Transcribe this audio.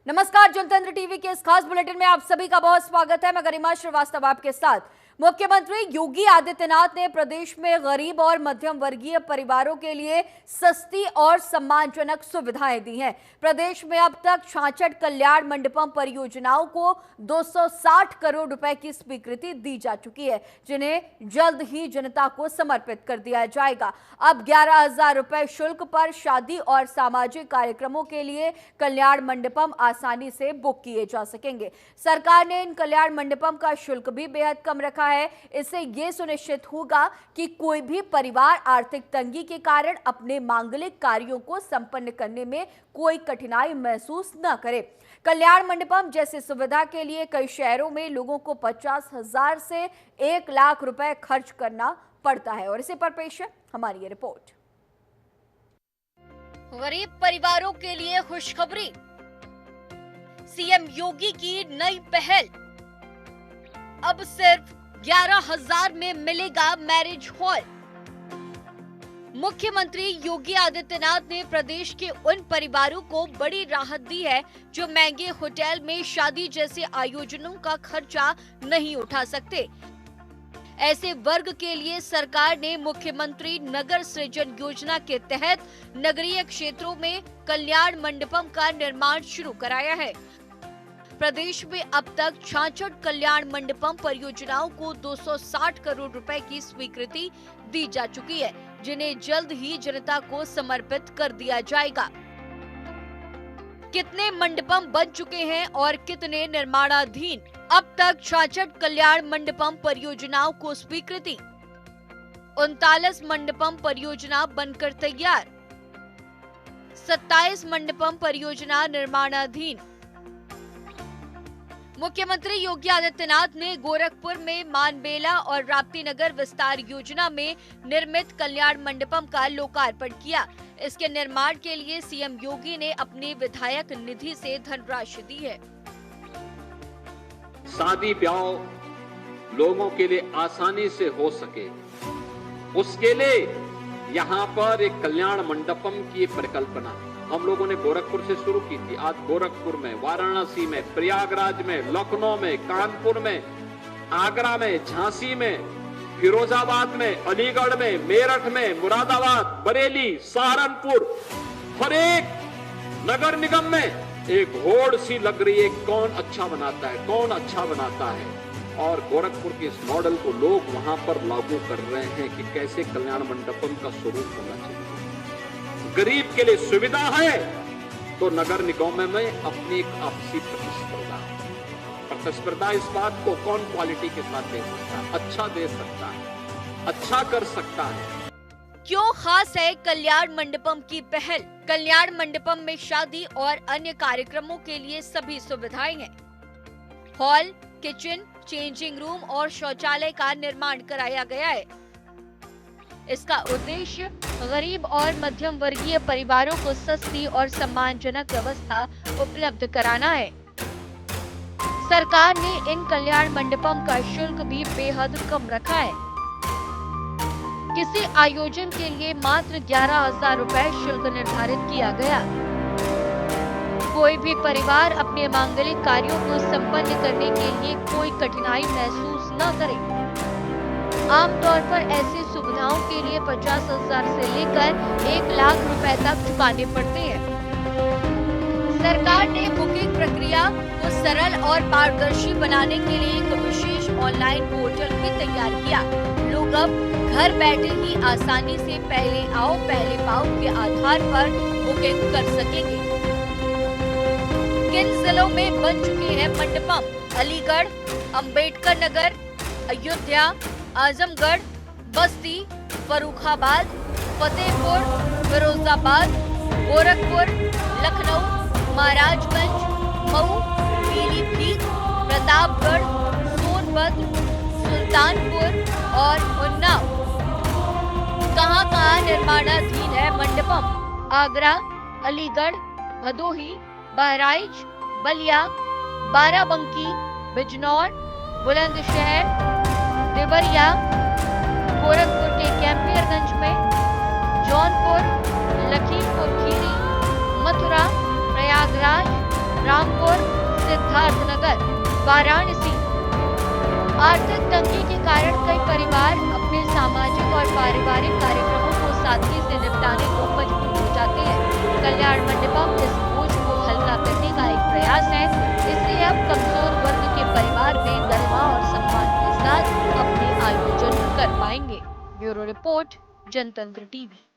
नमस्कार, जनतंत्र टीवी के इस खास बुलेटिन में आप सभी का बहुत स्वागत है। मैं गरिमा श्रीवास्तव आपके साथ। मुख्यमंत्री योगी आदित्यनाथ ने प्रदेश में गरीब और मध्यम वर्गीय परिवारों के लिए सस्ती और सम्मानजनक सुविधाएं दी हैं। प्रदेश में अब तक 66 कल्याण मंडपम परियोजनाओं को 260 करोड़ रुपए की स्वीकृति दी जा चुकी है, जिन्हें जल्द ही जनता को समर्पित कर दिया जाएगा। अब 11,000 रुपए शुल्क पर शादी और सामाजिक कार्यक्रमों के लिए कल्याण मंडपम आसानी से बुक किए जा सकेंगे। सरकार ने इन कल्याण मंडपम का शुल्क भी बेहद कम रखा है। इससे यह सुनिश्चित होगा कि कोई भी परिवार आर्थिक तंगी के कारण अपने मांगलिक कार्यों को संपन्न करने में कोई कठिनाई महसूस न करे। कल्याण मंडपम जैसी सुविधा के लिए कई शहरों में लोगों को 50,000 से 1 लाख रुपए खर्च करना पड़ता है। और इसी पर पेश है हमारी ये रिपोर्ट। गरीब परिवारों के लिए खुशखबरी, सीएम योगी की नई पहल। अब सिर्फ 11,000 में मिलेगा मैरिज हॉल। मुख्यमंत्री योगी आदित्यनाथ ने प्रदेश के उन परिवारों को बड़ी राहत दी है जो महंगे होटल में शादी जैसे आयोजनों का खर्चा नहीं उठा सकते। ऐसे वर्ग के लिए सरकार ने मुख्यमंत्री नगर सृजन योजना के तहत नगरीय क्षेत्रों में कल्याण मंडपम का निर्माण शुरू कराया है। प्रदेश में अब तक 66 कल्याण मंडपम परियोजनाओं को 260 करोड़ रुपए की स्वीकृति दी जा चुकी है, जिन्हें जल्द ही जनता को समर्पित कर दिया जाएगा। कितने मंडपम बन चुके हैं और कितने निर्माणाधीन? अब तक 66 कल्याण मंडपम परियोजनाओं को स्वीकृति, 39 मंडपम परियोजना बनकर तैयार, 27 मंडपम परियोजना निर्माणाधीन। मुख्यमंत्री योगी आदित्यनाथ ने गोरखपुर में मानबेला और राप्ती नगर विस्तार योजना में निर्मित कल्याण मंडपम का लोकार्पण किया। इसके निर्माण के लिए सीएम योगी ने अपनी विधायक निधि से धनराशि दी है। शादी ब्याह लोगों के लिए आसानी से हो सके, उसके लिए यहाँ पर एक कल्याण मंडपम की परिकल्पना हम लोगों ने गोरखपुर से शुरू की थी। आज गोरखपुर में, वाराणसी में, प्रयागराज में, लखनऊ में, कानपुर में, आगरा में, झांसी में, फिरोजाबाद में, अलीगढ़ में, मेरठ में, मुरादाबाद, बरेली, सहारनपुर, हर एक नगर निगम में एक होड़ सी लग रही है, कौन अच्छा बनाता है, कौन अच्छा बनाता है। और गोरखपुर के इस मॉडल को लोग वहां पर लागू कर रहे हैं कि कैसे कल्याण मंडपम का स्वरूप होना चाहिए। गरीब के लिए सुविधा है तो नगर निगम में अपनी एक आपसी प्रतिस्पर्धा इस बात को कौन क्वालिटी के साथ दे सकता है, अच्छा दे सकता है, अच्छा कर सकता है। क्यों खास है कल्याण मंडपम की पहल? कल्याण मंडपम में शादी और अन्य कार्यक्रमों के लिए सभी सुविधाएं हैं। हॉल, किचन, चेंजिंग रूम और शौचालय का निर्माण कराया गया है। इसका उद्देश्य गरीब और मध्यम वर्गीय परिवारों को सस्ती और सम्मानजनक व्यवस्था उपलब्ध कराना है। सरकार ने इन कल्याण मंडपम का शुल्क भी बेहद कम रखा है। किसी आयोजन के लिए मात्र 11,000 रुपए शुल्क निर्धारित किया गया। कोई भी परिवार अपने मांगलिक कार्यों को संपन्न करने के लिए कोई कठिनाई महसूस न करे। आमतौर पर ऐसी सुविधाओं के लिए 50,000 से लेकर 1 लाख रुपए तक चुकाने पड़ते हैं। सरकार ने बुकिंग प्रक्रिया को सरल और पारदर्शी बनाने के लिए एक विशेष ऑनलाइन पोर्टल भी तैयार किया। लोग अब घर बैठे ही आसानी से पहले आओ पहले पाओ के आधार पर बुकिंग कर सकेंगे। किन जिलों में बन चुके हैं मंडपम? अलीगढ़, अंबेडकर नगर, अयोध्या, आजमगढ़, बस्ती, फर्रुखाबाद, फतेहपुर, फिरोजाबाद, गोरखपुर, लखनऊ, महाराजगंज, मऊ, पीलीभीत, प्रतापगढ़, सोनभद्र, सुल्तानपुर और उन्नाव। कहां-कहां निर्माणाधीन है मंडपम? आगरा, अलीगढ़, भदोही, बहराइच, बलिया, बाराबंकी, बिजनौर, बुलंदशहर, देवरिया, गोरखपुर के कैंपियरगंज में, जौनपुर, लखीमपुर खीरी, मथुरा, प्रयागराज, रामपुर, सिद्धार्थनगर, वाराणसी। आर्थिक तंगी के कारण कई परिवार अपने सामाजिक और पारिवारिक कार्यक्रमों को सादगी से निपटाने को मजबूर हो जाते हैं। कल्याण मंडपम इस बोझ को हल्का करने का एक प्रयास है। इससे अब कमजोर वर्ग के परिवार भी गरिमा और सम्मान के साथ अपने आयोजन कर पाएंगे। ब्यूरो रिपोर्ट, जनतंत्र टीवी।